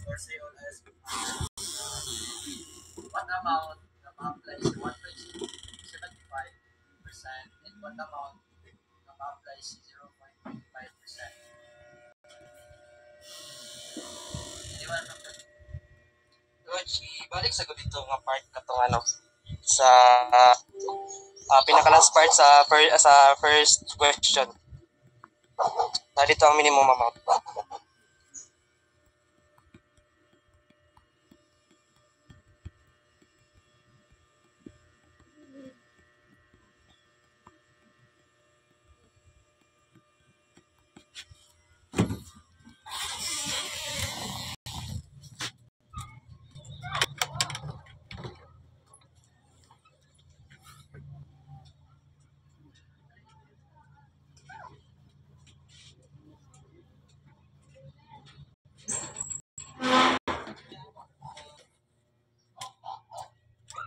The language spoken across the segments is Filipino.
For sale as what amount applies 1.75% and what amount applies 0.25%. Anyone from the Coach, balik sa dito nga part katong ano sa pinaka last part sa first question. Dito ang minimum amount.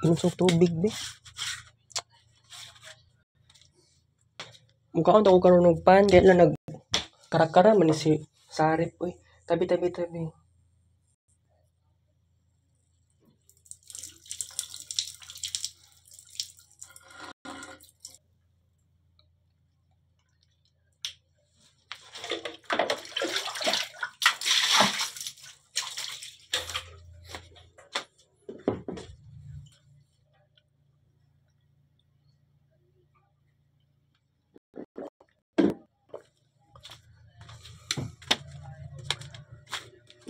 Inom sa tubig, be. Mukha ko karon og pan, kaya lang nagkarakara man ni si Sarip, oy. Tabi.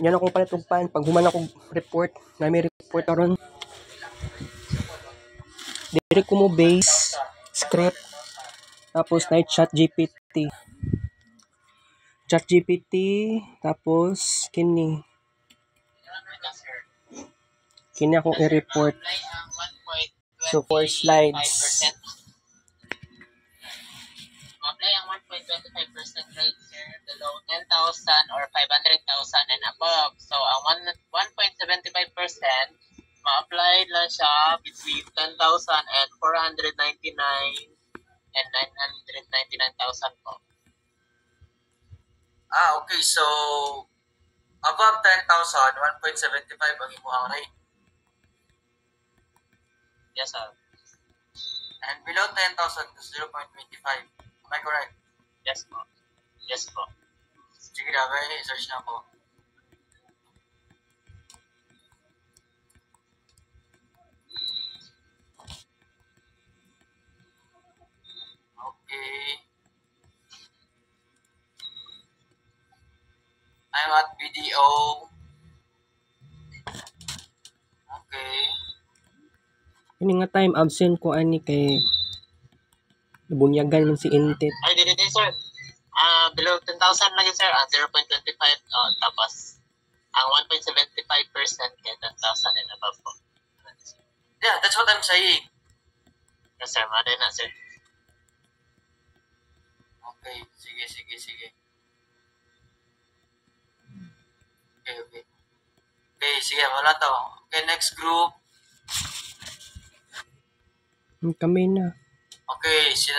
Yan akong palit og pan. Pag human akong report, na may report karon. Dire ko mo base, script, tapos na chat GPT. Chat GPT, tapos kini akong i-report. So, 4 slides. Apply ang 1.25% rate, sir, below 10,000 or 500,000 and above. So, ang 1.75%, ma-apply lang siya between 10,000 and 499 and 999,000 po. Okay. So, above 10,000, 1.75 ang imuhang rate. Yes, sir. And below 10,000 to 0.25. Am I correct? Yes po. Sige na, i-search na po. Okay. I'm at BDO. Okay. Ini nga time absent ko ani kay nabunyagan man si Intet. Ay, dito sir. Below 10,000 lang yun, sir. 0.25. Tapos, ang 1.75% kaya 10,000 and above po. Yeah, that's what I'm saying. Yes, sir. Mada na, sir. Okay. Sige. Okay. Okay, sige. Wala to. Okay, next group. Kami na. Okay, si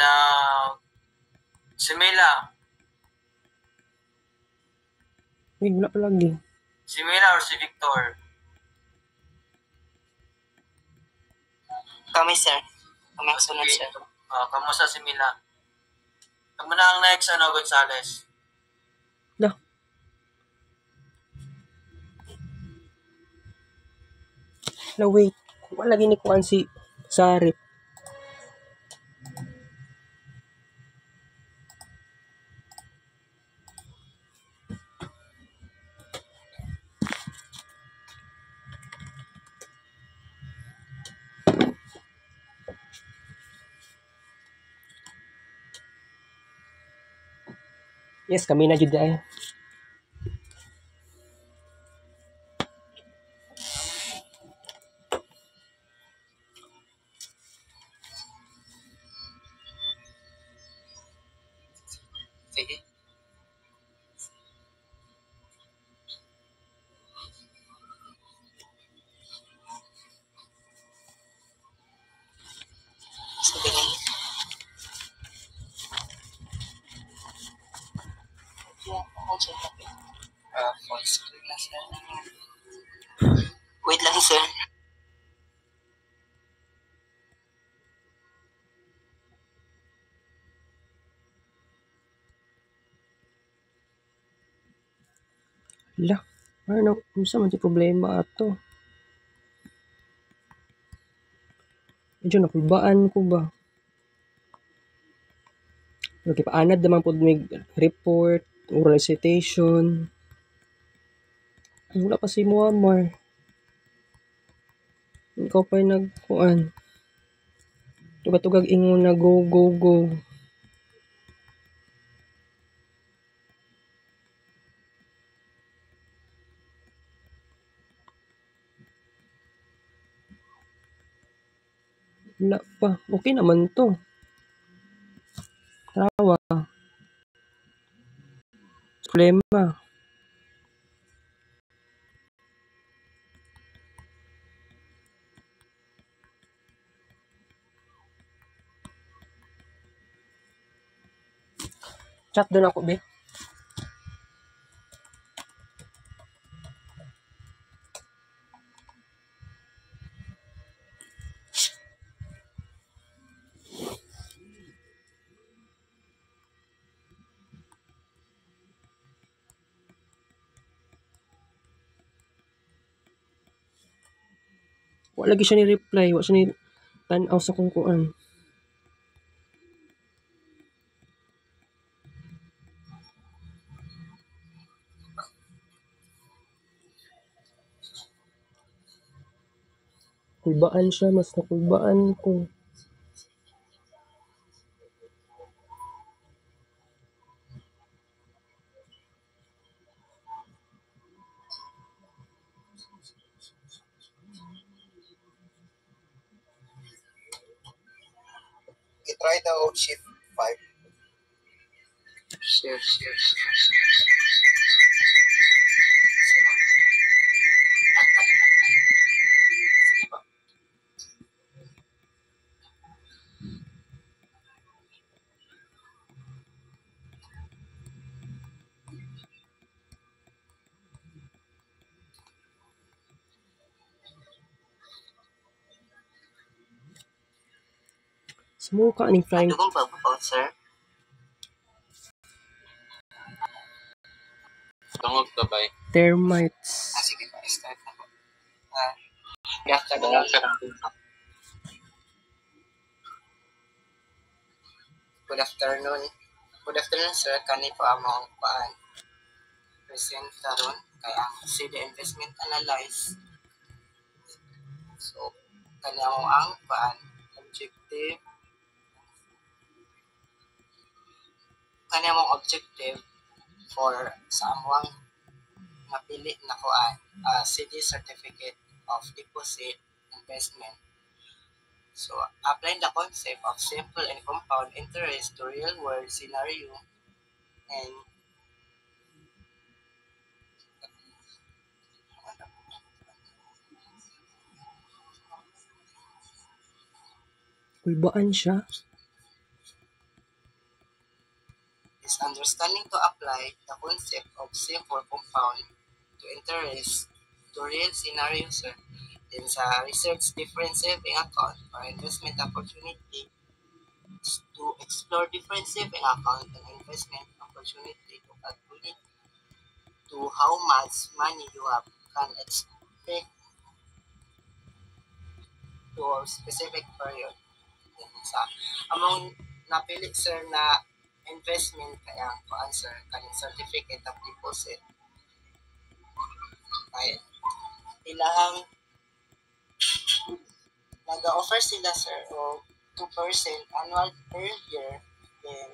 Mela. Uy, wala pa lagi. Si Mela or si Victor? Kami, sir. Kami ang sunod, sir. Kamusta si Mela? Kamu na ang next, Gonzales? Dah. Na wait. Wala lagi ni kuan si Sarip. Yes, kami na jud ay. Sige. Full screen na sir. Wait lang sir. La, ano, unsa man ti problema ato? Medyo nakulbaan ko ba? Okay, paanad naman po may report, oral recitation. Ay, wala pa si Muammar. Ikaw pa'y nagkuan. Tugatugag ingon na go, go, go. Wala pa. Okay naman to. Tawa. Problema. Chat doon ako, be. Wala lagi siya ni-reply. Wala siya ni-tanaw sa kung kuan. Kulbaan siya. Mas nakulbaan ko. I-try the shift 5. Share. Sige po. Sumuka ning flying Dugong pagpapaut sir. Tungog ka ba? termites. Sige po. Start na po. Good afternoon. Good afternoon sir. Kani po among paan. Present karon kay ang CD Investment Analyze. So, kani ang paan. Objective. Kani among objective for sa among napili na kuan CD Certificate of Deposit Investment. So, apply the concept of simple and compound interest to real-world scenario and Kulbaan siya. is understanding to apply the concept of simple compound to interest to real scenario sir. Then sa research different saving account or investment opportunity to explore different saving account and investment opportunity to calculate to how much money you have can expect to a specific period. Then sa among napili sir na investment kaya ang answer kaning certificate of deposit kaya ilahang nag-offer sila sir o 2% annual per year, then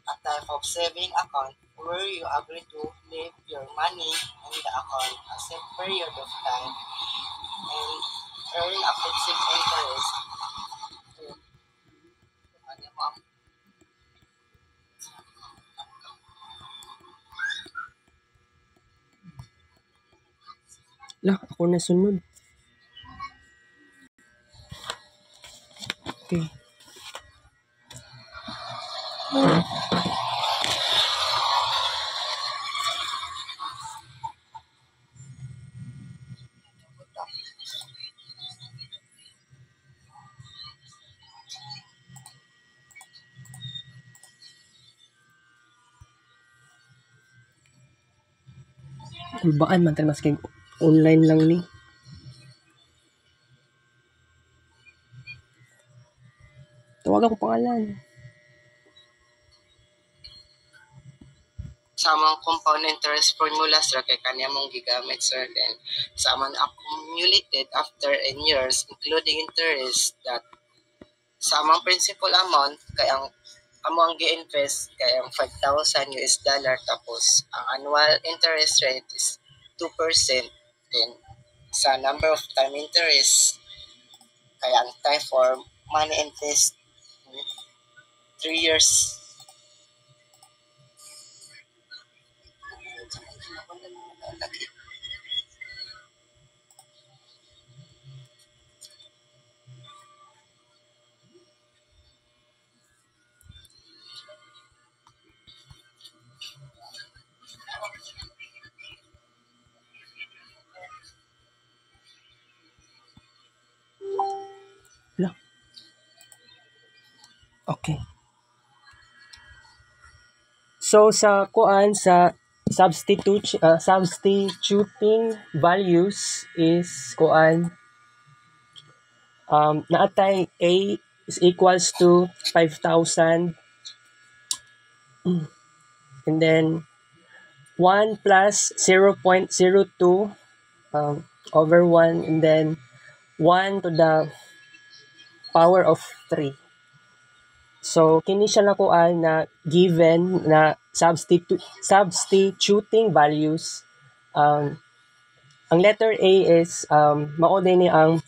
a type of saving account where you agree to leave your money in the account a set period of time and earn a fixed interest. Ano mo ang La, ako na sunod. Okay. Kulbaan man tayo mas kay online lang ni. Tawag ako pangalan. Sa among compound interest formula sir kay kanya mong gigamit sir, then sa among accumulated after n years including interest that sa among principal amount kay ang amo ang gi-invest kay ang 5,000 US dollar tapos ang annual interest rate is 2%, then sa number of time interest kay ang time for money invest 3 years. Okay. So sa kuan sa substituting values is kuan naatay A is equals to 5,000 and then 1 plus 0.02 over 1 and then 1 to the power of 3. So kini siya na kuan na given na substituting values. Ang letter A is mao din ni ang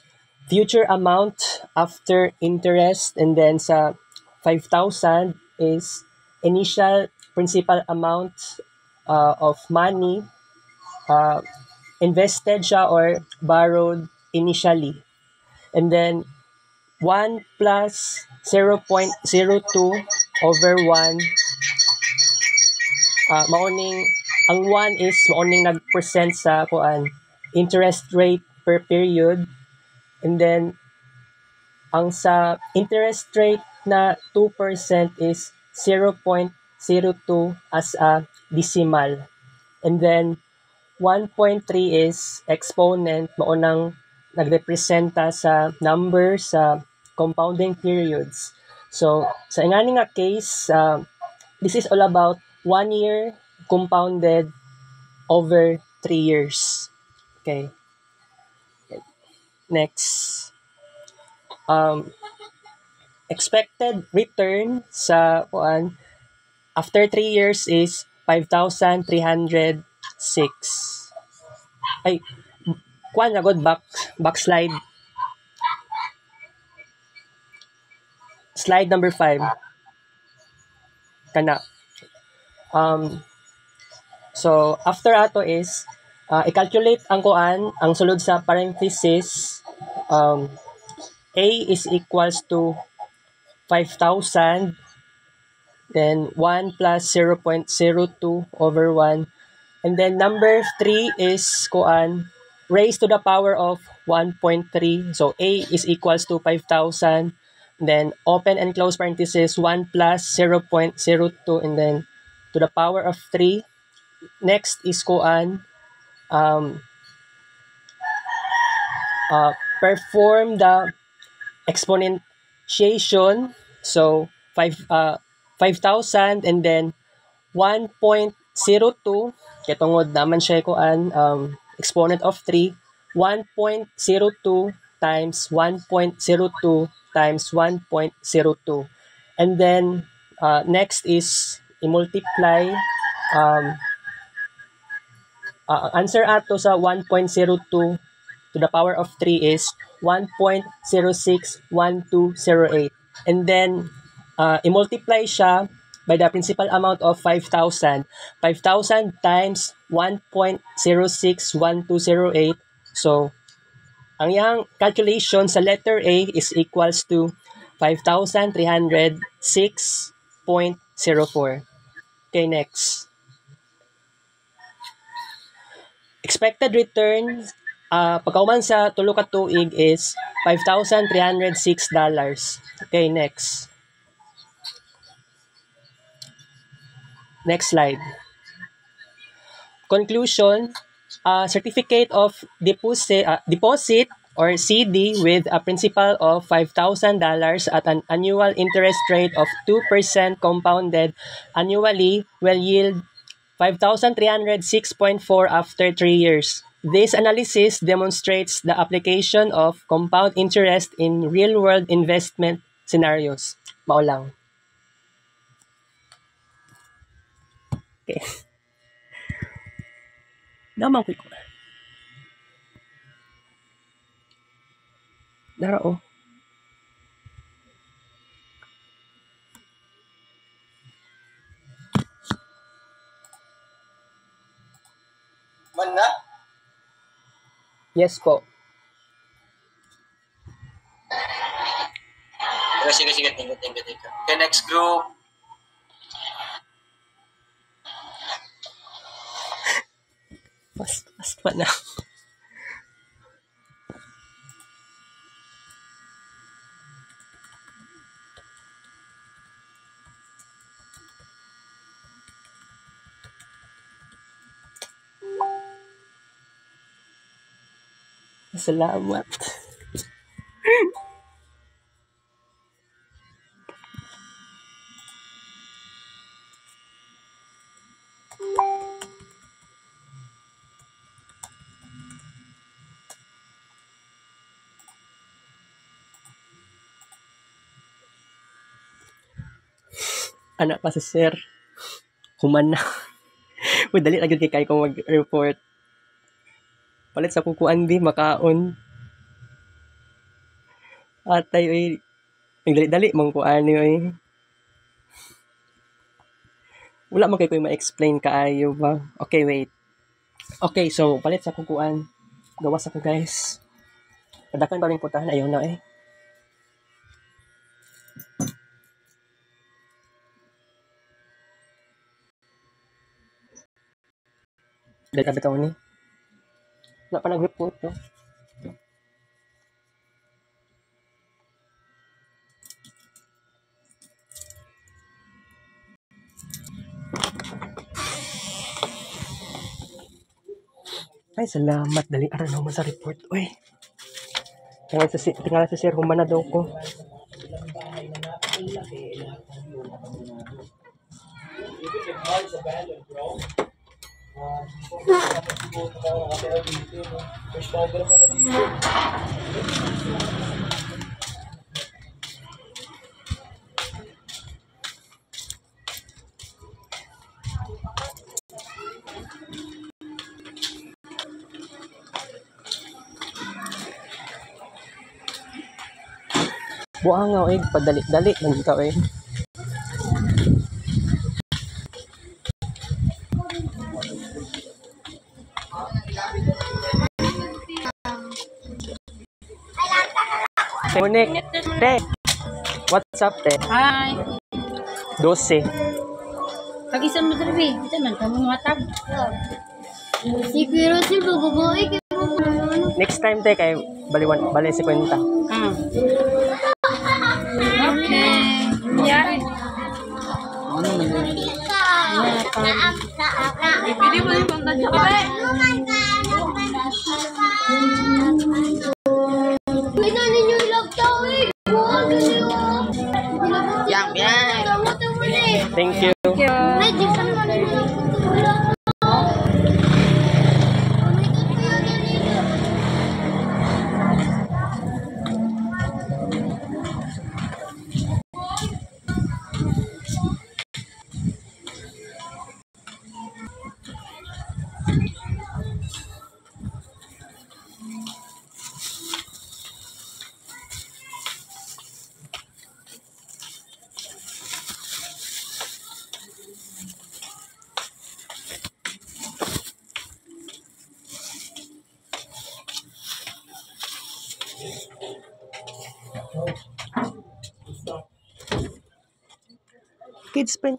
future amount after interest, and then sa 5,000 is initial principal amount of money invested siya or borrowed initially. And then 1 plus 0.02 over 1 mauning ang 1 is mauning nag-present sa kuan interest rate per period, and then ang sa interest rate na 2% is 0.02 as a decimal, and then 1.3 is exponent maunang nagrepresenta sa number sa compounding periods. So sa ingani nga case this is all about 1 year compounded over 3 years. Okay. Next. Expected return sa kuan after 3 years is 5,306. Ay, kuan na god backslide. Slide number 5. Kana. So after ato is i-calculate ang kuan ang sulod sa parenthesis. A is equals to 5,000, then 1 plus 0.02 over 1, and then number 3 is kuan raised to the power of 1.3. So A is equals to 5,000, then open and close parenthesis 1 plus 0.02, and then to the power of 3. Next is kuan perform the exponentiation. So 5,000 and then 1.02 kay tungod naman siya kuan exponent of 3, 1.02 times 1.02 times 1.02, and then next is i-multiply answer ato sa 1.02 to the power of 3 is 1.061208, and then i-multiply siya by the principal amount of 5,000. 5,000 times 1.061208. So ang iyang calculation sa letter A is equals to 5,306.04. Okay, next. Expected return pagkauman sa tulo ka tuig is $5,306. Okay, next. Next slide. Conclusion, a certificate of deposit or CD with a principal of $5,000 at an annual interest rate of 2% compounded annually will yield 5,306.4 after 3 years. This analysis demonstrates the application of compound interest in real-world investment scenarios. Mao lang. Okay. Naman ko. Dara oh. Man na? Yes po. Sige, sige. Thank you. Okay, next group. Fast pa na. Salamat. Anak pa si sir. Human na. Uy, dali lagi kay kong mag-report. Palit sa kukuan di, makaon. Atay, uy. Nagdali-dali mong kuan ni, uy. Wala man kay ko ma-explain kaayo ba? Okay, wait. Okay, so, palit sa kukuan. Gawas ako, guys. Padakan ba rin putahan? Ayaw na, eh. Dali ka bitaw ni. Wala pa nag-report, no? Ay, salamat. Dali ara naman sa report. Uy. Tingnan sa sir, humana daw ko. Buang nga, eh. Padali-dali lang ikaw, eh. Monik, te. What's up, te? Hi. 12. Pag-isa mo sabi, ito man, kamu matag. Si Kuya Russell, bababae kayo. Next time, te, kay bali si kwenta. Ah. Okay. Yeah. Pwede mo yung kontak sa babae. Pwede ninyo ilagtaw eh. Yan. Thank you.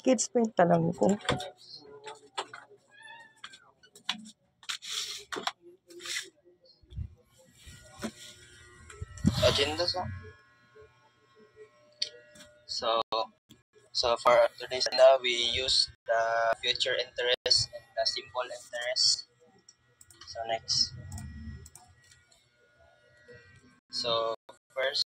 Kids print, tanong ko. Agenda sa. So for today's agenda, we use the future interest and the simple interest. So next. So first,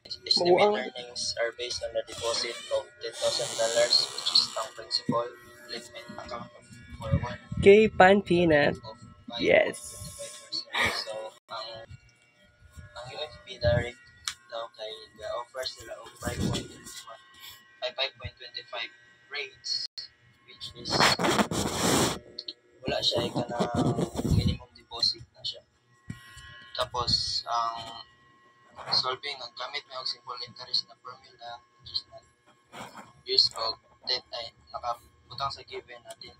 estimate Mabuang. earnings are based on the deposit of $10,000, which is ang principal liquid account for one Kay Pan Peanut. of Yes. 5.25%. So ang UFP direct daw kay ga-offer sila og 5.25 rates, which is wala siya ka na minimum deposit na siya. Tapos ang solving ang gamit may og simple interest na formula, which is na use og debt ay nakabutang sa given na $10,000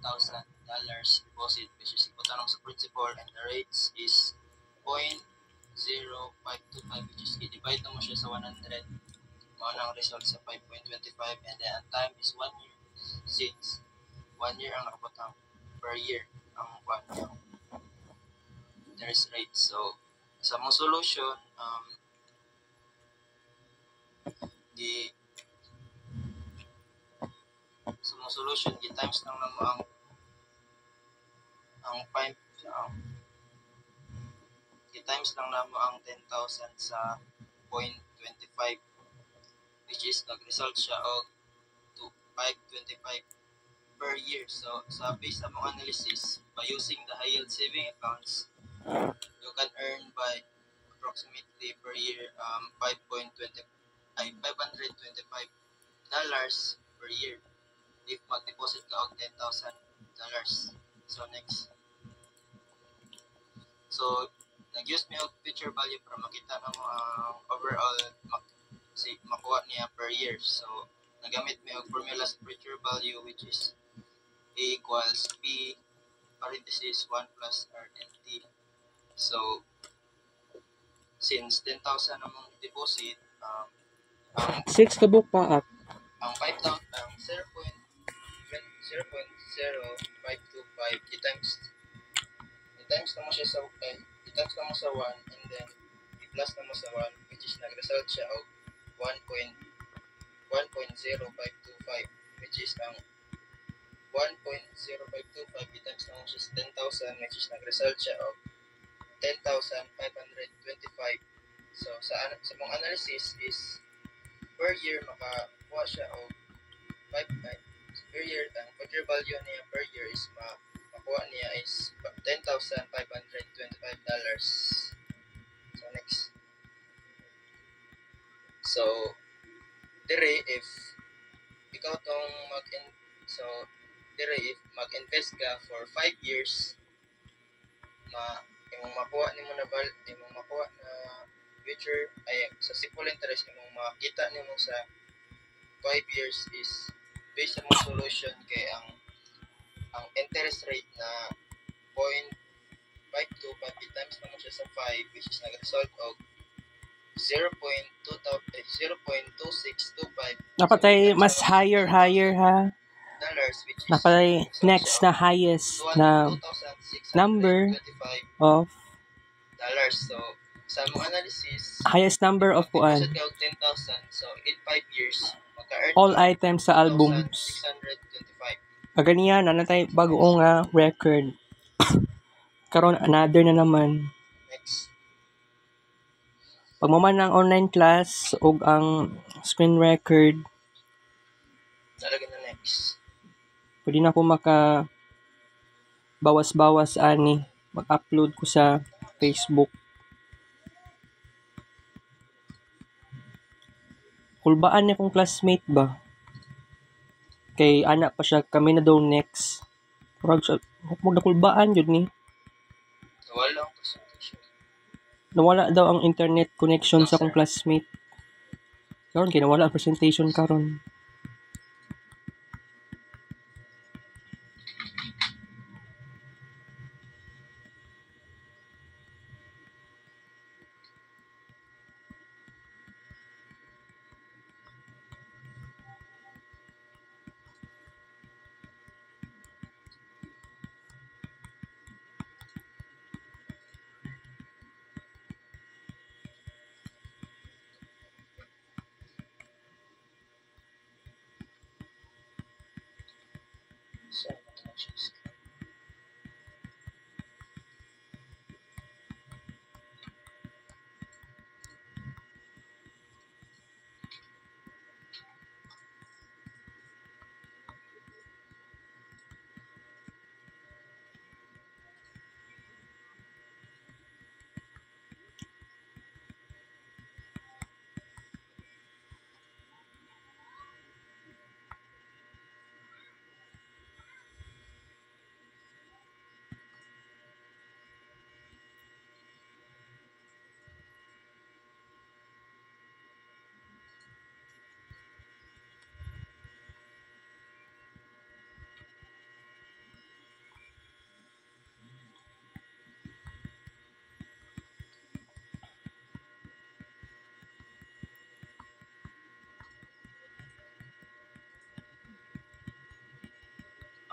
deposit, which is ibutang sa principal, and the rates is 0.0525, which is i-divide mo siya sa 100, mao nang result sa 5.25, and then ang time is 1 year, since 1 year ang nakabutang per year ang interest rate. So sa mong solution, di sa mong solution gi times lang namo ang 5 i-times lang namo ang 10,000 sa 0.25, which is nag-result siya og 525 per year. So sa base sa mga analysis, by using the high yield saving accounts, you can earn by approximately per year 525 dollars per year if mag-deposit ka og $10,000. So next. So nag-use mi og future value para makita na mo ang overall makuha niya per year. So nagamit mi og formula sa future value, which is A equals P parenthesis 1 plus RNT. So since 10,000 namang deposit, ang 6 kabuk pa at. ang 5,000 ang 0.0525 i-times na mo siya sa i-times na mo sa 1, and then i-plus na mo sa 1, which is nag-result siya og 1.0525, which is ang 1.0525 i-times na mo siya sa 10,000, which is nag-result siya og 10,525. So sa mong analysis is per year makakuha siya og 5 per year. Ang future value niya per year is makuha niya is $10,525. So next. So dire if ikaw tong if mag-invest ka for 5 years, imong makuha nimo na future ay sa simple interest imong makita nimo sa 5 years is based sa mong solution kay ang interest rate na 0.525 times na mo siya sa 5, which is nag-result of 0.2625 Napatay mas higher ha. dollars, which is Napatay next na highest na number of dollars. So sa mong analysis, highest number of kuan deposit ka og 10,000, so in 5 years maka-earn all ka items sa albums. 625. Kaganiyan na natay bago nga record. Karon another na naman. Next. Pag mo man ang online class ug ang screen record, Talaga na next. pwede na ko maka bawas-bawas ani. Mag-upload ko sa Facebook. Kulbaan niya kong classmate ba? Kay anak pa siya, kami na daw next. Murag siya, huwag na kulbaan yun ni. Wala ang presentation. Nawala daw ang internet connection sa akong classmate. Karon kay nawala ang presentation karon. So,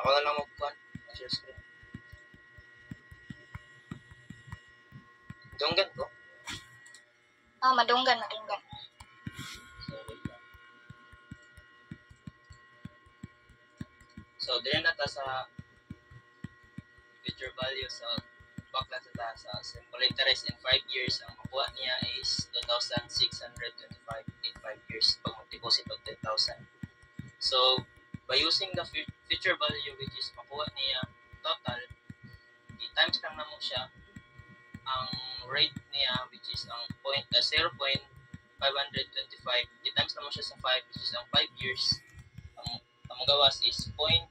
Ako na lang magkuhan. Share screen. Dunggan ko. Madunggan. So, din na ta sa future value sa bakla sa ta sa simple interest in 5 years. Ang makuha niya is 2,625 in 5 years pag mag-deposit of 10,000. So, by using the future value which is makuha niya total, i-times lang na mo siya ang rate niya which is ang 0.525, i-times na mo siya sa 5 which is ang 5 years. Ang magawas is 1.2625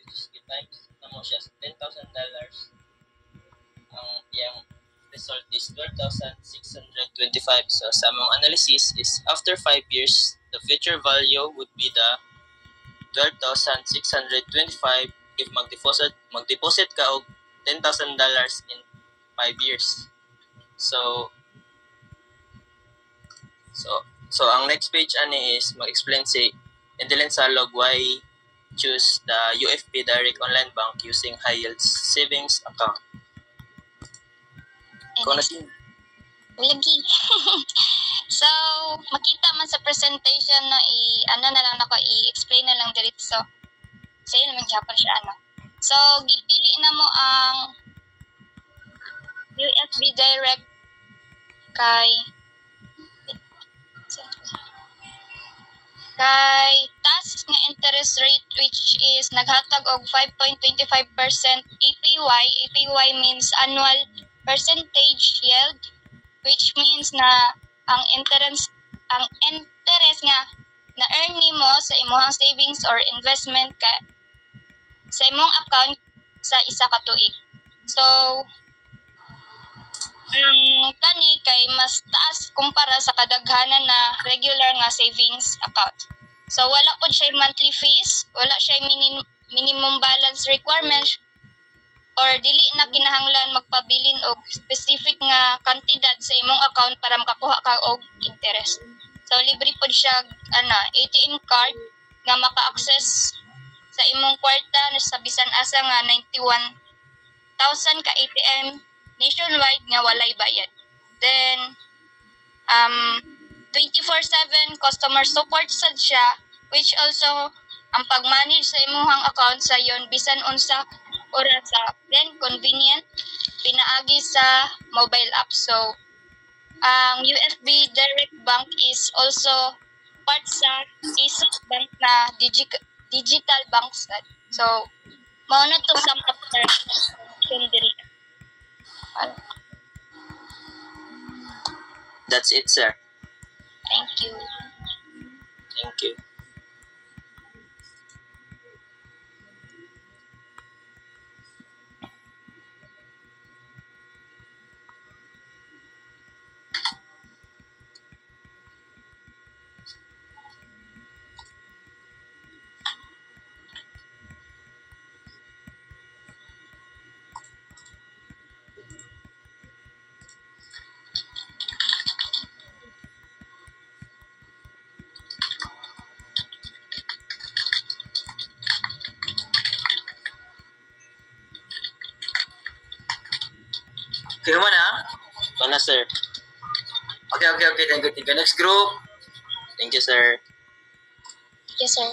which is i-times na mo siya sa $10,000. Ang iyang result is 12,625. So sa among analysis is after 5 years, the future value would be the 12,625 if mag-deposit ka og $10,000 in 5 years. So ang next page ani is mag-explain si Endelin Salog why choose the UFP Direct Online Bank using high yield savings account. Kung Lagi. So, makita man sa presentation na i-explain na lang diretso. Sa'yo naman gyapon siya So, gipili na mo ang UFB Direct kay task nga interest rate which is naghatag og 5.25% APY. APY means annual percentage yield, which means na ang interest nga na earn nimo sa imong savings or investment sa imong account sa isa ka tuig. So kani kay mas taas kumpara sa kadaghanan na regular nga savings account. So wala pod siya monthly fees, wala siya minimum balance requirements, or dili na kinahanglan magpabilin og specific nga kantidad sa imong account para makakuha ka og interest. So libre pod siya ATM card nga maka-access sa imong kwarta sa bisan asa nga 91,000 ka ATM nationwide nga walay bayad. Then 24/7 customer support sad siya, which also ang pag-manage sa imong account sa yon bisan unsa orasa. Then convenient pinaagi sa mobile app. So ang UFB Direct Bank is also part sa isang bank na digital bank sad. So mao na to sa application diri. That's it, sir. Thank you. Thank you. Okay naman Ito na, sir. Okay. Thank you. Next group. Thank you, sir. Yes, sir.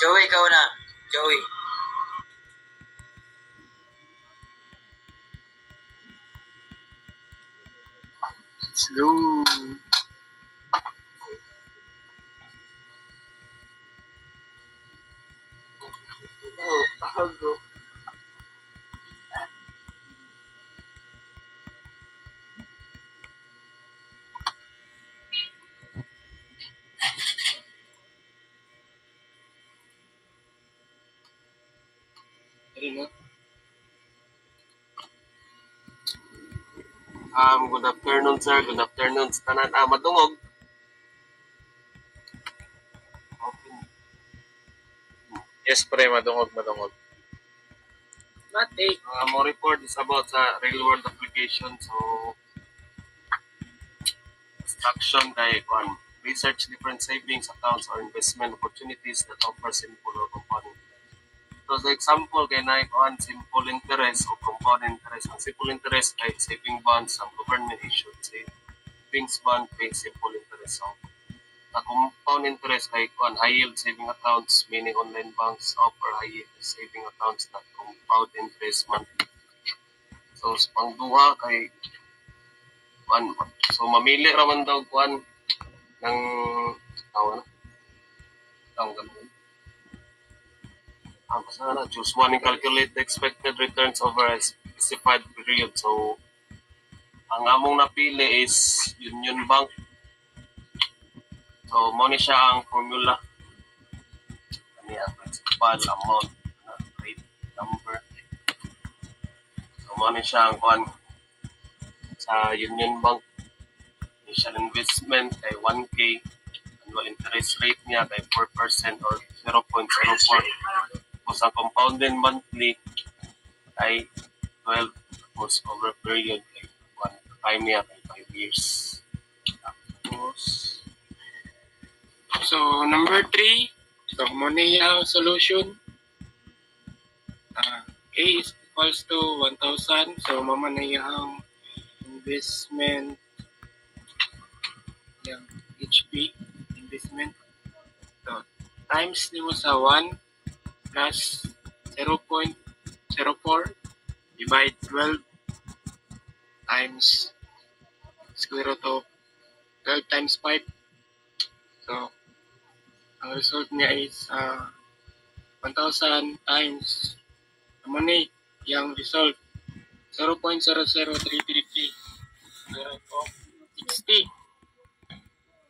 Joey, ikaw na. Joey. Let's go. I'll go. Good afternoon, sir. Good afternoon sa tanan. Madungog. Yes, pre, madungog. Mo report is about sa real world application. So, instruction kay kuan research different savings accounts or investment opportunities that offer simple or compounding. So, sa example kay na kuan simple interest o compound interest. Ang simple interest kay saving bonds ang government issued savings bond pay simple interest. So, ang compound interest kay kuan high yield saving accounts, many online banks offer high yield saving accounts that compound interest monthly. So, sa pangduha kay kuan, so mamili ra man daw kuan ng tawon ganun. Basta na choose one and calculate the expected returns over a specified period. So, ang among napili is Union Bank. So, mo ni siya ang formula. Ano yung principal amount, rate number. So, mo ni siya ang kuan sa Union Bank. Initial investment kay 1K. Annual interest rate niya kay 4% or 0.04. Tapos ang compounded monthly ay 12. Tapos over period kay 1 time niya kay 5 years. Tapos So, number 3, so money solution. A is equals to 1,000. So, mamanayang investment yung HP investment. So, times nimo sa 1 plus 0.04 divide 12 times square root of 12 times 5. So, ang result niya is 1,000 times money yung result 0.00333 of 60.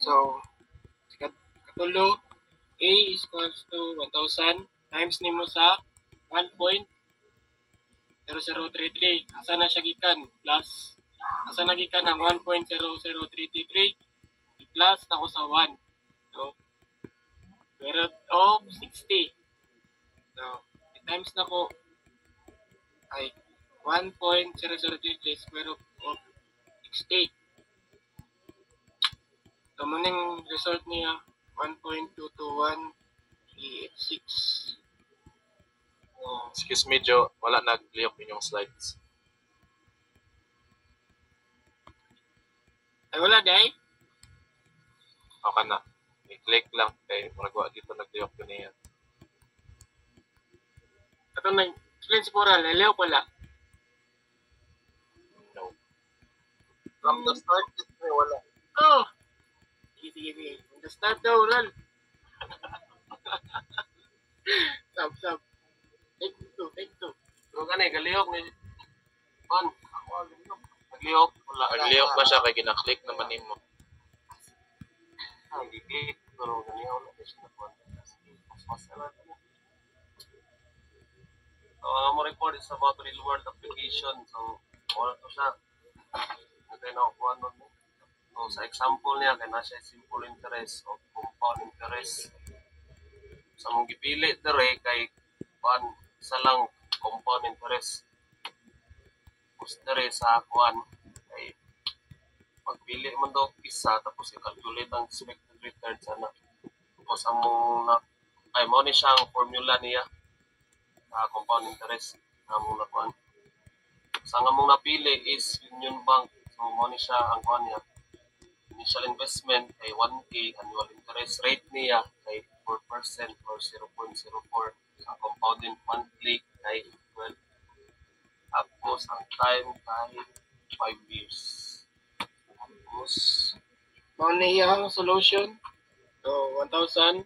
So, katulo, A is equals to 1,000 times nimo sa 1.0033. Asa na siya gikan? Plus, asa na gikan ang 1.0033 plus na ko sa 1. So, square root of 60. So, times na ko ay 1.0033 square root of 60. So, muning result niya 1.22136. Excuse me, Joe. Wala nag-liyok inyong slides. Ay, wala day. Okay na. I-click lang kay magwa dito nag-liyok ko niya. Ito na, explain si Pura, lalayo pala. No. from the start, wala. Oh! Sige. From the start daw, Ral. Sab. Take two. So, gani, galihok ni Juan. Naglihok. Wala. Nag-liyok ba siya kay ginaklik naman nimo? Nag-click. Pero gani, wala na siya na Juan. So, ang mo report is about real world application. So, wala to siya. Nagay na ako ano. So, sa example niya, kaya na siya simple interest o compound interest. Sa mong gipili dere kay kuan isa lang compound interest. Tapos dere sa kuan kay pagpili man daw isa tapos i-calculate ang expected return sana. Tapos among na ay mo ni siya ang formula niya compound interest among na kuan. Sa among napili is Union Bank. So mo ni siya ang kuan niya. Initial investment kay 1K, annual interest rate niya kay 4% or 0.04. Ang compounded monthly kay 12. Tapos ang time kay 5 years. Tapos Money solution. So, 1,000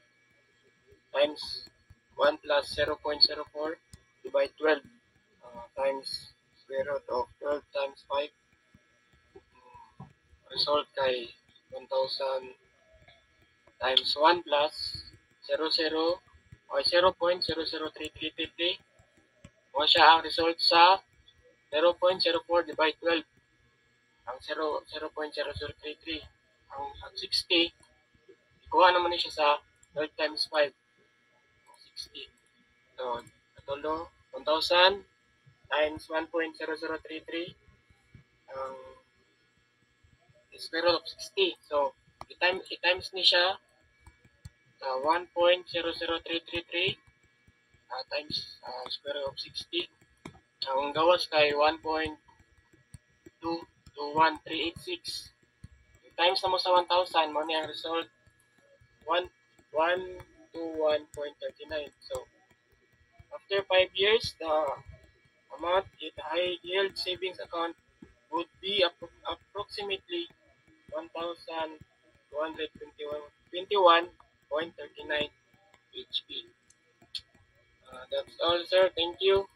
times 1 plus 0.04 divide 12 times square root of 12 times 5. Result kay 1,000 times 1 plus 0.00333 Mo siya ang result sa 0.04 divide 12. Ang 0.0033. Ang 60, ikuha naman niya siya sa 12 times 5. 60. So, katulo, 1,000 times 1.0033. Ang square root of 60. So, i-times ni siya sa 1.00333 times square root of 60. Ang gawas kay 1.221386. Times na mo sa 1,000, mo niya ang result 121.39. So, after 5 years, the amount in the high yield savings account would be approximately 1,221.39 HP. That's all, sir. Thank you.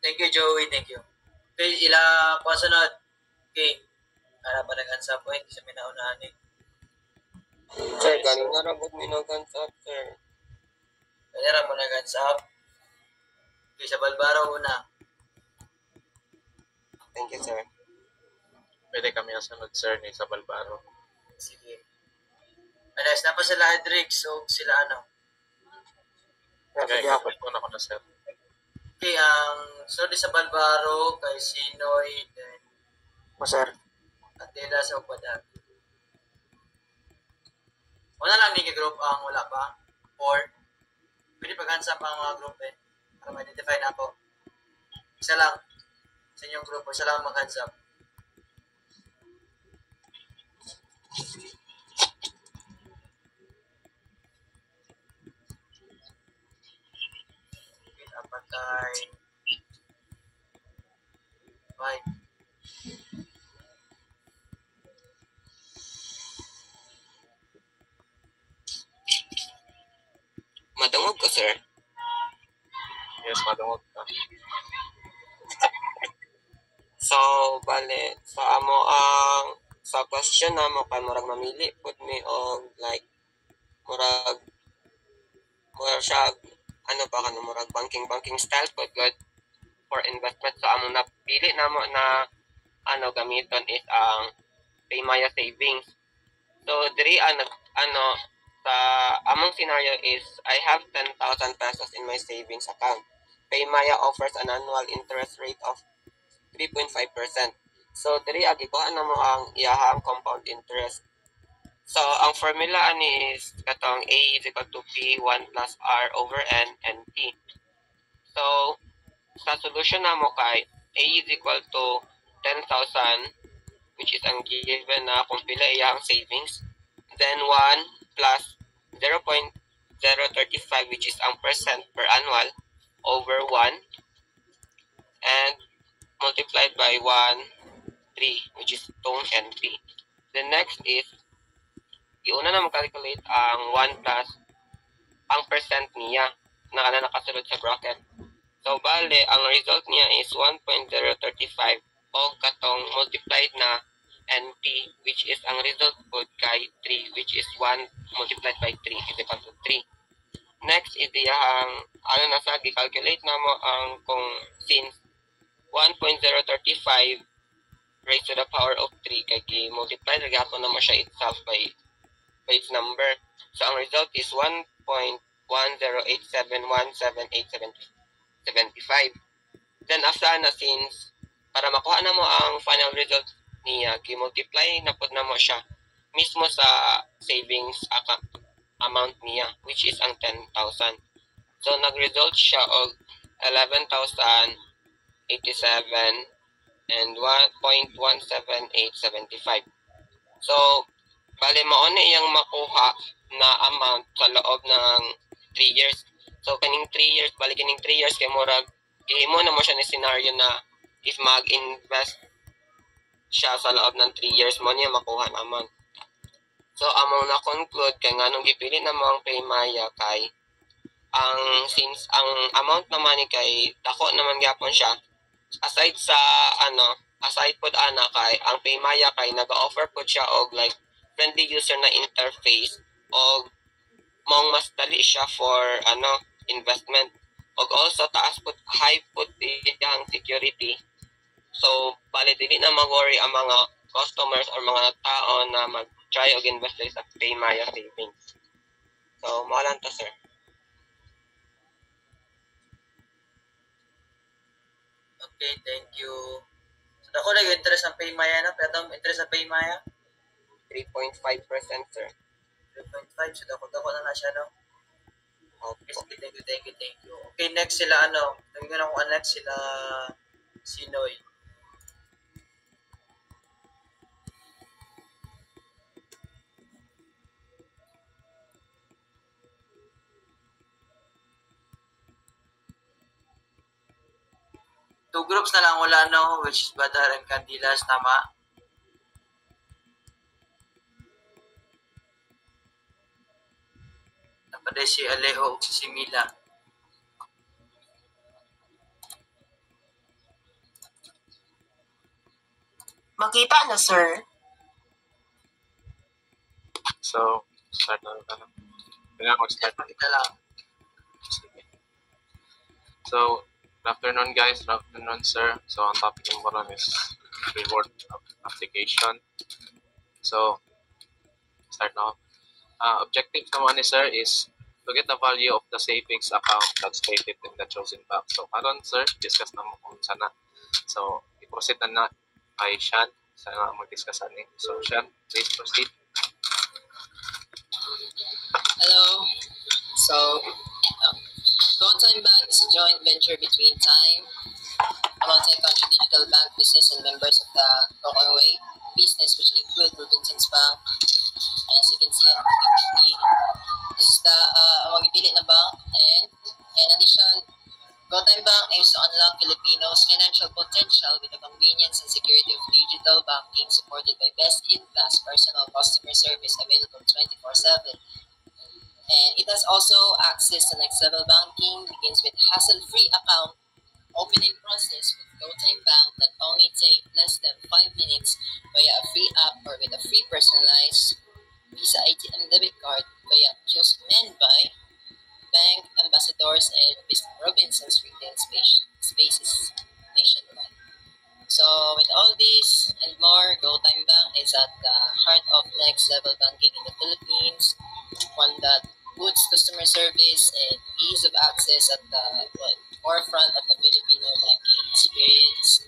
Thank you, Joey. Thank you. Okay, ila pasunod. Okay. Para ba nag-answer point? Isa may naunahan eh. Sir, ganun na rabot minagansa, sir. Kaya mo nag-answer. Okay, sa Balbaro una. Thank you, sir. Pwede kami ang sunod, sir, ni sa Balbaro. Sige. Alas, na pa sila Hendrix. So, sila ano? Okay, Sige ako. kapag ako na, sir. Okay, ang sorry sa Balbaro, kay Sinoy, then O, sir. Atila sa Upadag. Wala lang ni group ang wala pa. Or, pwede pag-hansa pa ang mga group eh. Para ma-identify na ako. Isa lang. Sa inyong grupo, isa lang mag-hands up. Apat kay 5. Madungog ko, sir. Yes, madungog ka. So, bale, sa amo ang sa question na mo kay murag mamili pud mi og like murag siya ano ba kanang murag banking style pud good for investment. So amo napili namo na ano gamiton is ang Paymaya savings. So diri ano sa among scenario is I have 10,000 pesos in my savings account. Paymaya offers an annual interest rate of 3.5%. So, diri agi ko ano mo ang iyahang compound interest. So, ang formula ani is katong A is equal to P 1 plus R over N and T. So, sa solution na mo kay A is equal to 10,000 which is ang given na kung pila iyahang savings. Then 1 plus 0.035 which is ang percent per annual over 1 and multiplied by 1, 3, which is tone and 3. The next is, iuna na mag-calculate ang 1 plus ang percent niya na nakasulod sa bracket. So, bale, ang result niya is 1.035 o katong multiplied na NP, which is ang result po kay 3, which is 1 multiplied by 3 is equal to 3. Next is ang, gi-calculate na mo ang kung since 1.035 raised to the power of 3 kay gi-multiply na gyapon na mo siya itself by its number. So ang result is 1.108717875. Then after na since para makuha na mo ang final result niya, gi-multiply na pud na mo siya mismo sa savings amount niya which is ang 10,000. So nag-result siya og 11,087 and 1.17875. So, bale mao na iyang makuha na amount sa loob ng 3 years. So, kaning 3 years, bale kaning 3 years kay murag gihimo na mo siya ni scenario na if mag-invest siya sa loob ng 3 years mo niya makuha na amount. So, among na-conclude kay nganong gipili na mo ang Paymaya kay since ang amount naman ni kay dako naman gyapon siya, aside sa aside pod ana kay ang Paymaya kay naga-offer pod siya og like friendly user na interface og mong mas dali siya for investment, og also taas pod high pod iyang security. So bali dili na mag-worry ang mga customers or mga tao na mag-try og invest sa Paymaya savings. So mao lang to, sir. Okay, thank you. So, ako nag-interest ng Paymaya na. Pero ang interest ng Paymaya? 3.5%, sir. 3.5. So, dako na siya, no? Okay, Opo. sige, thank you. Okay, next sila, tingnan ko next sila, Sinoy. Two groups na lang wala, no? Which is Badar and Candilas, tama? Napaday si Alejo o si Mila. Makita na, sir. So, start na lang. Kailangan ko start. Makita lang. Sige. So, good afternoon guys, good afternoon sir. So, ang topic ng baron is reward application. So, start now. Objective naman ni sir is to get the value of the savings account that's stated in the chosen bank. So, karon sir, discuss na mo kung sana. So, i-proceed na kay Sean. Sana mag-discuss ani. So, Sean, please proceed. Hello. So, GoTime Bank is a joint venture between Time, a multi-country digital bank business, and members of the Token Way business, which include Robinsons Bank. And as you can see on the PPT, this is the magpipilit na bank. And in addition, GoTime Bank aims to unlock Filipinos' financial potential with the convenience and security of digital banking supported by best-in-class personal customer service available 24/7. And it has also access to next level banking, begins with hassle-free account opening process with GoTime Bank that only take less than 5 minutes via a free app or with a free personalized Visa ATM debit card via kiosk manned by bank ambassadors and Robinsons retail spaces nationwide. So with all this and more, GoTime Bank is at the heart of next level banking in the Philippines, one that puts customer service and ease of access at the forefront of the Filipino banking experience.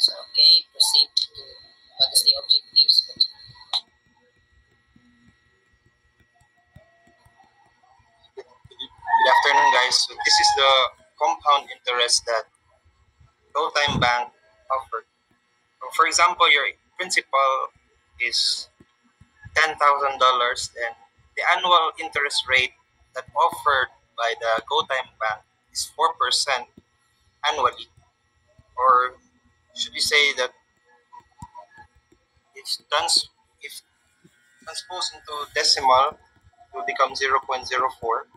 So okay, proceed to what is the objectives. Good afternoon, guys. So this is the compound interest that GoTime Bank offered. So for example, your principal is $10,000, and the annual interest rate that offered by the GoTime Bank is 4% annually. Or should we say that if transposed into decimal, it will become 0.04.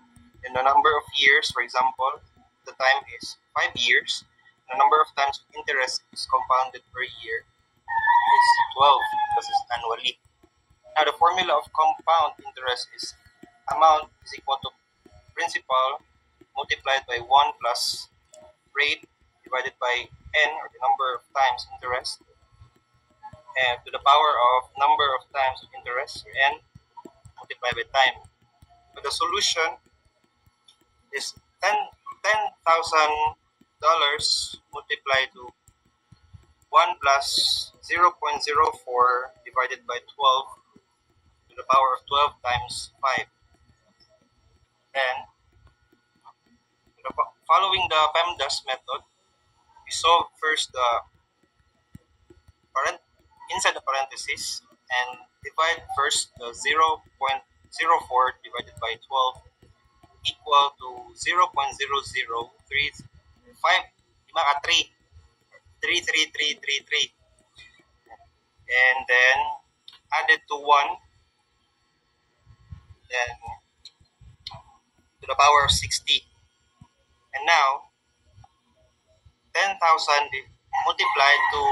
And the number of years, for example, the time is 5 years. The number of times interest is compounded per year is 12 because it's annually. Now, the formula of compound interest is amount is equal to principal multiplied by 1 plus rate divided by n, or the number of times interest, and to the power of number of times of interest, or n, multiplied by time. So the solution is $10,000 multiplied to 1 plus 0.04 divided by 12 to the power of 12 times 5. Then, following the PEMDAS method, we solve first the inside the parentheses and divide first the 0.04 divided by 12 equal to 0.00333, and then added to 1, then to to the power of 60. And now, 10,000 multiplied to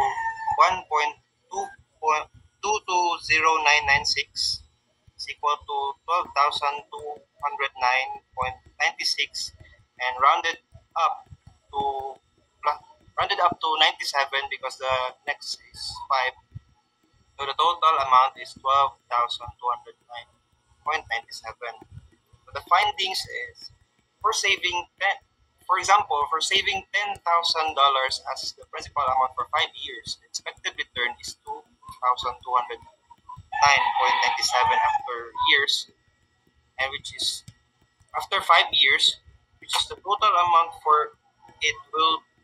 1.220996 is equal to 12,209.96 and rounded up to 97 because the next is 5. So the total amount is 12,209.97. So the findings is for saving $10,000 as the principal amount for 5 years, the expected return is 2,209.97 after years, and which is after 5 years, which is the total amount for it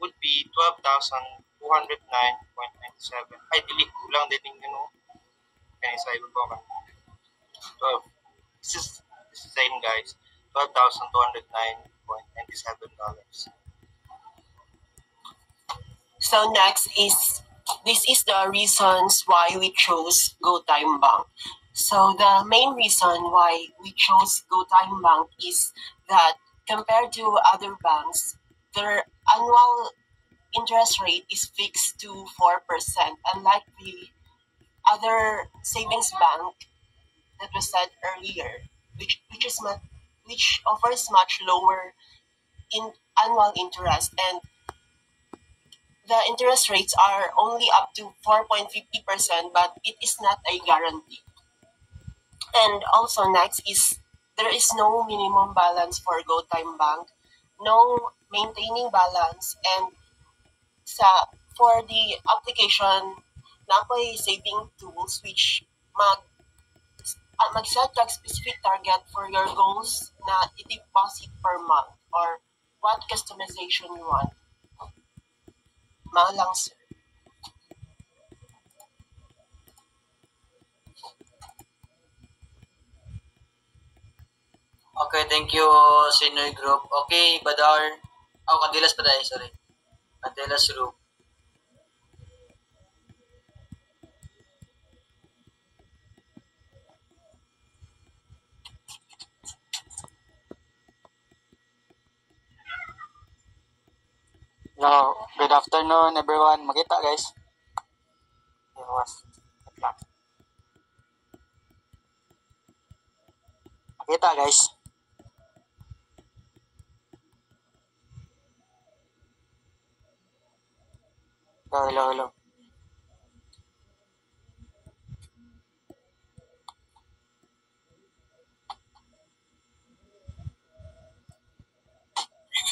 would be 12,209.97. Ay, dili kulang din yung kaya sa iba ko. 12. This is the same, guys. $12,209.97. So next is, this is the reasons why we chose GoTime Bank. So the main reason why we chose GoTime Bank is that compared to other banks, their annual interest rate is fixed to 4%, unlike the other savings bank that was said earlier, which offers much lower annual interest, and the interest rates are only up to 4.50%, but it is not a guarantee. And also next is, there is no minimum balance for GoTime Bank, no maintaining balance, and for the application, nakoy saving tools which mag-set kag specific target for your goals na i-deposit per month or what customization you want. Mao lang, sir. Okay, thank you, senior group. Okay, Badar. Candelas pa tayo, sorry. Candelas group. No, good afternoon everyone. Makita guys. Yawas. Makita guys. Hello.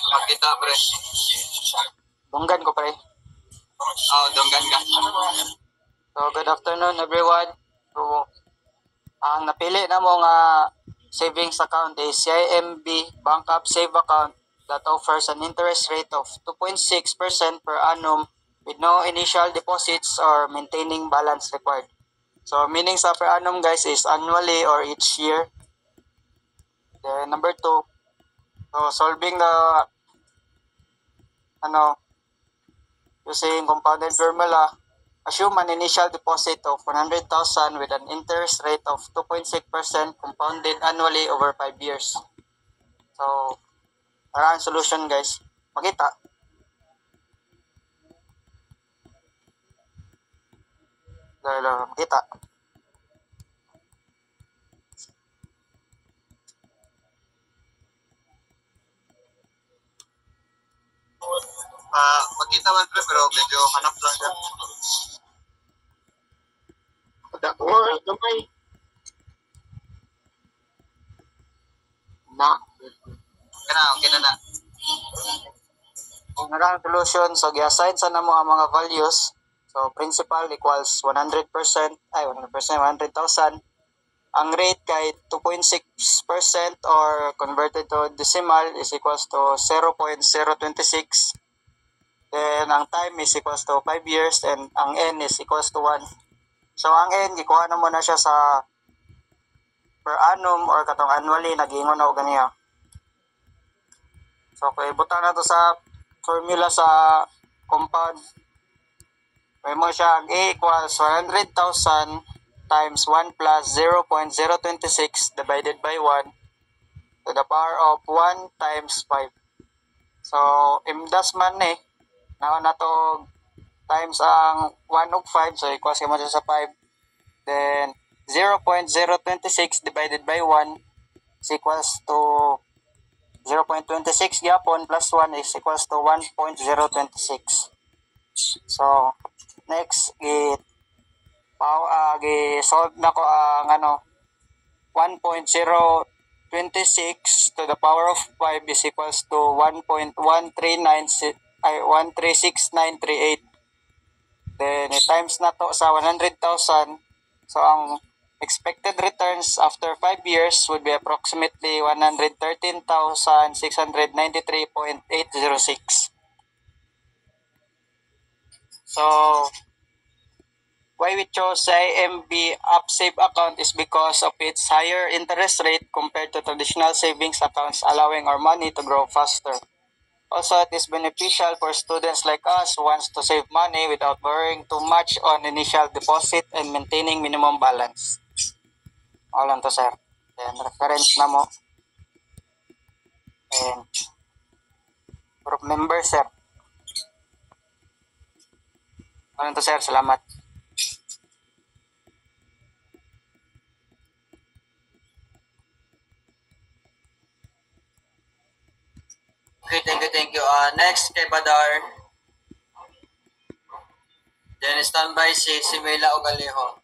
Makita, pre. Donggan ko pre. Donggan ka. So good afternoon everyone. So ang napili na mo nga savings account is CIMB Bank App Save Account that offers an interest rate of 2.6% per annum with no initial deposits or maintaining balance required. So meaning sa per annum guys is annually or each year. Then number 2, so solving the using compounded formula, assume an initial deposit of 100,000 with an interest rate of 2.6% compounded annually over 5 years. So ang solution guys, makita. Makita. Makita man pre, pero medyo hanap lang siya. Gamay. Okay na. Kung narang solution, so gi-assign sa namo ang mga values. So principal equals 100%, 100,000. Ang rate kay 2.6% or converted to decimal is equals to 0.026. Then ang time is equals to 5 years and ang n is equals to 1. So ang n, gikuha na mo na siya sa per annum or katong annually, nag-ingon na o ganiya. So kung ibutan na to sa formula sa compound, may mo siya ang A equals 100,000 times 1 plus 0.026 divided by 1. to the power of 1 times 5. So, imdas man naon na to times ang 1 of 5, so equals mo sa 5. Then, 0.026 divided by 1 is equals to 0.26 gyapon plus 1 is equals to 1.026. So, next, solve na ko ang 1.026 to the power of 5 is equals to 1.13968. Then, times na to sa 100,000. So, ang expected returns after 5 years would be approximately 113,693.806. So, why we chose IMB UpSave account is because of its higher interest rate compared to traditional savings accounts, allowing our money to grow faster. Also, it is beneficial for students like us who wants to save money without borrowing too much on initial deposit and maintaining minimum balance. All lang to, sir. Then, reference na mo. And, group member, sir. All lang to, sir. Salamat. Okay, thank you. Next, kay Badar. Then, standby si Mela Ogalejo.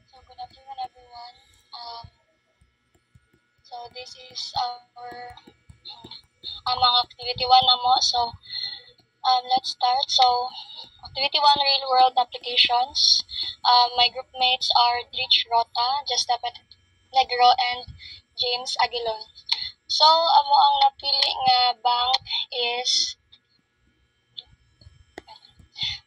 So, good afternoon, everyone. So, this is our mga activity 1 na mo. So, let's start. So, activity 1, real world applications. My group mates are Drich Rota, Justapet Negro, and James Aguilon. So, amo ang napili nga bank is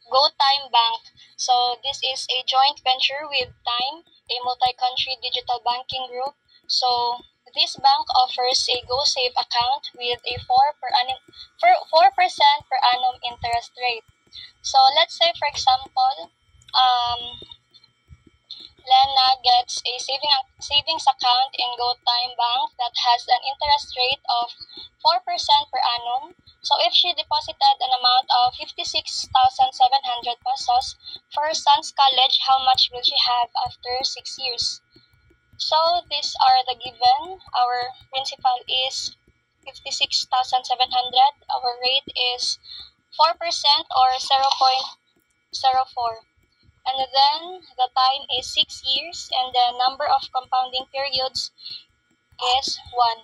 GoTime Bank. So, this is a joint venture with Time, a multi-country digital banking group. So, this bank offers a GoSave account with a 4% per annum interest rate. So, let's say, for example, Lena gets a savings account in GoTime Bank that has an interest rate of 4% per annum. So, if she deposited an amount of 56,700 pesos for her son's college, how much will she have after 6 years? So, these are the given. Our principal is 56,700. Our rate is 4% or 0.04. And then, the time is 6 years, and the number of compounding periods is 1.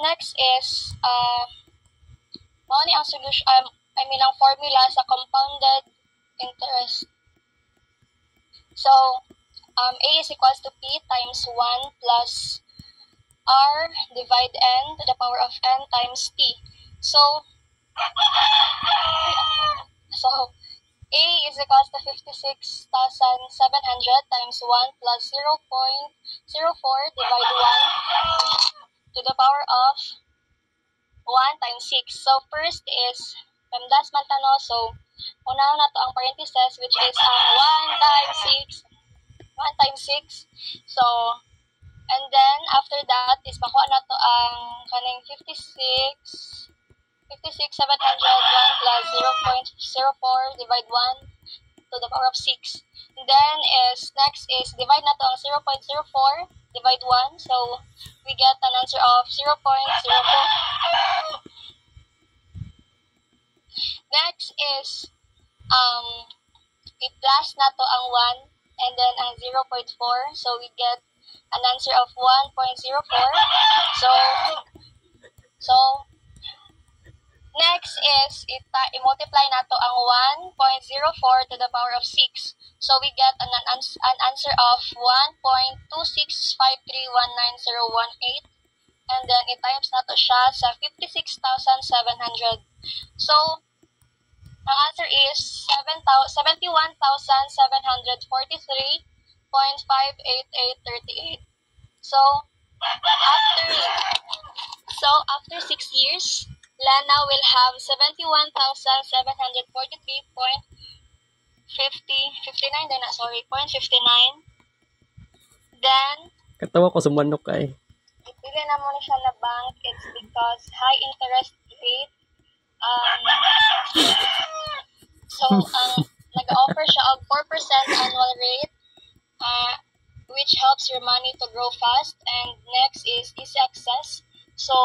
Next is, ang solution, ang formula sa compounded interest. So, A is equals to P times 1 plus R divide N to the power of N times T. So A is equals to 56,700 times 1 plus 0.04 divide 1 to the power of 1 times 6. So first is Pemdas Mantano. So unahan na to ang parentheses, which is 1 times 6. So, and then after that is makuha na to ang kaning 56,700 1 plus 0.04 divide 1 to the power of 6. And then next is divide na to ang 0.04 divide 1. So, we get an answer of 0.04. Next is i-plus na to ang 1 and then ang 0.4. So, we get an answer of 1.04. So, next is i-multiply na to ang 1.04 to the power of 6. So, we get an answer of 1.265319018. And then, i-times na to siya sa 56,700. So, ang answer is 71,743.58838. So after 6 years, Lana will have 71,743.59. Then, Katawa ko sa manok ay. ipili na mo ni siya na bank. It's because high interest rate. Nag-offer siya of 4% annual rate, which helps your money to grow fast. And next is easy access. So,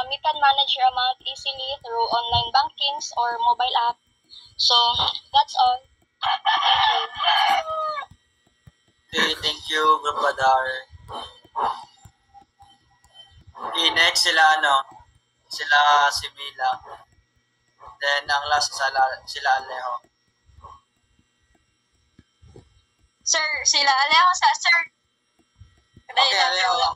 you can manage your amount easily through online bankings or mobile app. So, that's all. Thank you. Okay, thank you, Group Badar. Okay, next sila si Mila. Then, ang last sila Alejo. Sir, sila Alejo sa sir. Okay, Alejo.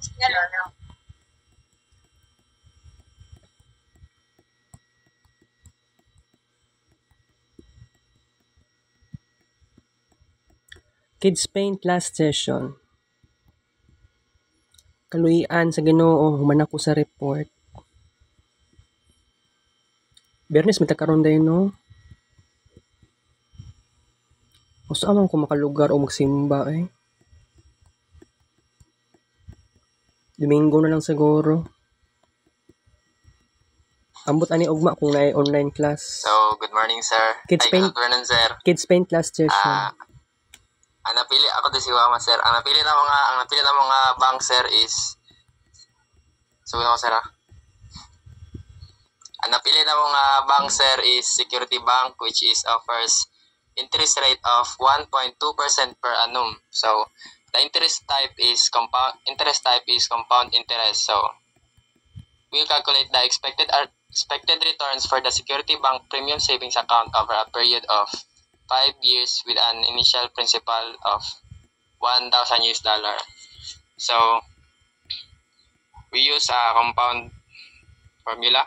Kids Paint last session. Kaluyan sa Ginoo, human ako sa report. Bernes, matakaroon dayon no? O saan man ko makalugar o magsimba eh? Domingo na lang siguro. Ambot ani ugma kung naay online class. So, good morning, sir. Kids Paint. Good morning, sir. Kids Paint last session. Ang napili ako si Wama, sir. Ang napili na mga bank, sir, is sabi ko, sir, Ang napili na mga bank, sir, is Security Bank, which is offers interest rate of 1.2% per annum. So, the interest type is compound interest. So, we'll calculate the expected returns for the Security Bank Premium Savings Account over a period of 5 years with an initial principal of $1,000. So, we use a compound formula.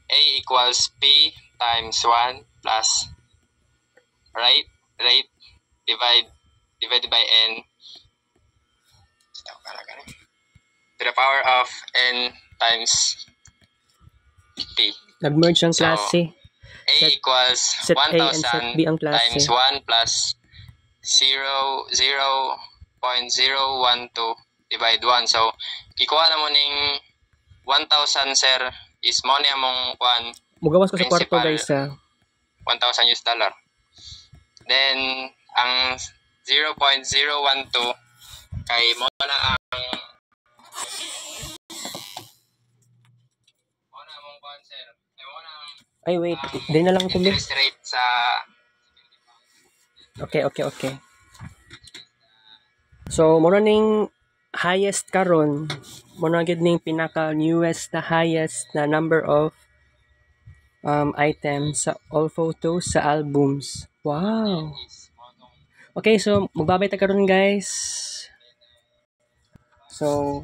A equals P times 1 plus rate divided by N to the power of N times P. Nag-merge ang klase. A equals set A and set B ang 1,000 klase. times 1 plus 0.012 divide 1. So, kikuha na mo ning 1,000, sir, is mo niya mong Mugawas ko sa kwarto, guys, ha. $1,000. Then, ang 0.012 kay mo na ang Ay, wait. Di na lang ito, interest rate sa Okay. So, muna ning highest karon, muna gid ning pinaka newest na highest na number of items sa all photos sa albums. Wow. Okay, so magbabay ta karon, guys. So,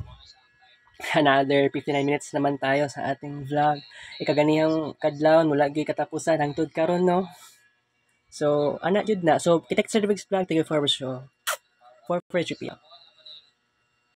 another 59 minutes naman tayo sa ating vlog. Ikaganihang kadlaw, wala gyud katapusan hangtod karon, no? So, ana jud na. So, kita sa Vlog, thank you for watching. For GPL.